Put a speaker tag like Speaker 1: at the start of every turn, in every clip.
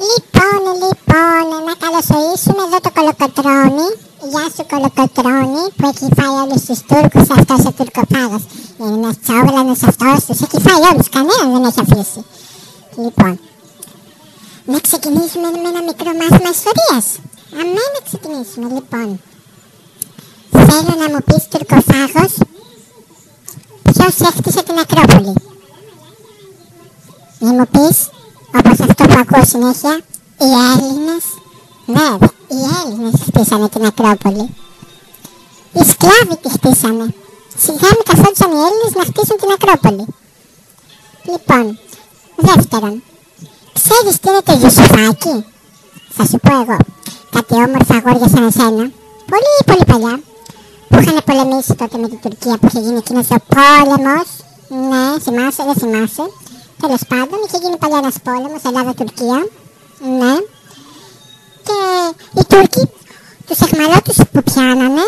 Speaker 1: Λοιπόν, να καλωσορίσουμε εδώ το Κολοκοτρώνη. Γεια σου Κολοκοτρώνη, που έχει φάει όλους τους Τούρκους, αυτός ο Τουρκοφάγος. Είναι ένας τσόγλανος αυτός, τους έχει φάει όλους, κανέναν δεν έχει αφήσει. Λοιπόν, να ξεκινήσουμε με ένα μικρό μάθημα ιστορίας. Αμέ να ξεκινήσουμε, λοιπόν. Θέλω να μου πεις, Τουρκοφάγος, ποιος έκτισε την Ακρόπολη. Μη μου πεις, όπως αυτό που ακούω συνέχεια, οι Έλληνες. Βέβαια, οι Έλληνες χτίσανε την Ακρόπολη. Οι σκλάβοι τη χτίσανε. Σιγά μην καθόντουσαν οι Έλληνες να χτίσουν την Ακρόπολη. Λοιπόν, δεύτερον, ξέρεις τι είναι το Ιουσουφάκι? Θα σου πω εγώ. Κάτι όμορφα αγόρια σαν εσένα, πολύ παλιά, που είχαν πολεμήσει τότε με την Τουρκία, που είχε γίνει εκείνος ο πόλεμος. Ναι, θυμάσαι, δεν θυμάσαι. Τέλος πάντων, είχε γίνει παλιά ένας πόλεμος, Ελλάδα-Τουρκία. Ναι. Και οι Τούρκοι, τους αιχμαλώτους που πιάνανε,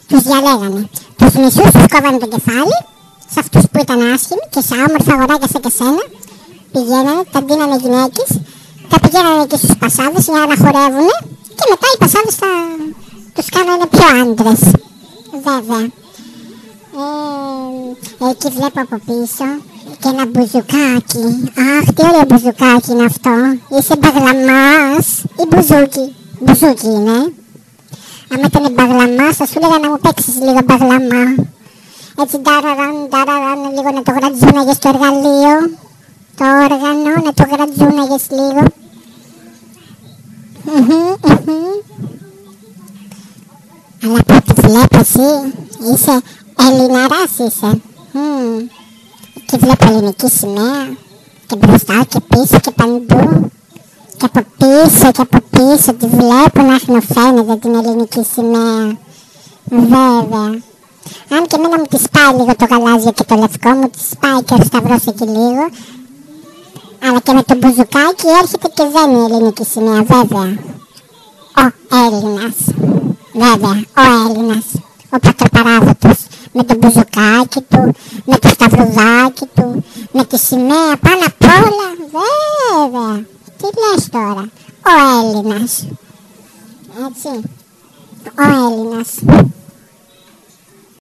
Speaker 1: τους διαλέγανε. Τους μισούς τους κόβανε το κεφάλι, σε αυτούς που ήταν άσχημοι και σε όμορφα αγοράκια σαν και σένα. Πηγαίνανε, τα ντύνανε γυναίκες, τα πηγαίνανε και στους πασάδες για να χορεύουνε και μετά οι πασάδες θα τους κάνανε πιο άντρες. Βέβαια. Εκεί βλέπω από πίσω και ένα μπουζουκάκι. Αχ, τι ωραίο μπουζουκάκι είναι αυτό. Είσαι μπαγλαμάς ή μπουζούκι? Μπουζούκι είναι. Άμα ήταν μπαγλαμάς θα σου έλεγα να μου παίξεις λίγο μπαγλαμά. Έτσι ταραραν, λίγο να το γρατζούναγες στο εργαλείο. Το όργανο, να το γρατζούναγες λίγο. Αλλά από ό,τι βλέπω εσύ είσαι Ελληναράς είσαι. Και βλέπω ελληνική σημαία. Και μπροστά και πίσω και παντού. Και από πίσω τη βλέπω να αχνοφαίνεται την ελληνική σημαία. Βέβαια. Αν και εμένα μου τη σπάει λίγο το γαλάζιο και το λευκό, μου τη σπάει και ο σταυρός εκεί λίγο. Αλλά και με το μπουζουκάκι έρχεται και δεν είναι η ελληνική σημαία, βέβαια. Ο Έλληνας. Βέβαια, ο Έλληνας. Ο πατροπαράδοτος. Με το μπουζουκάκι του, με το σταυρουδάκι του, με τη σημαία πάνω απ' όλα. Βέβαια. Τι λες τώρα? Ο Έλληνας. Έτσι. Ο Έλληνας.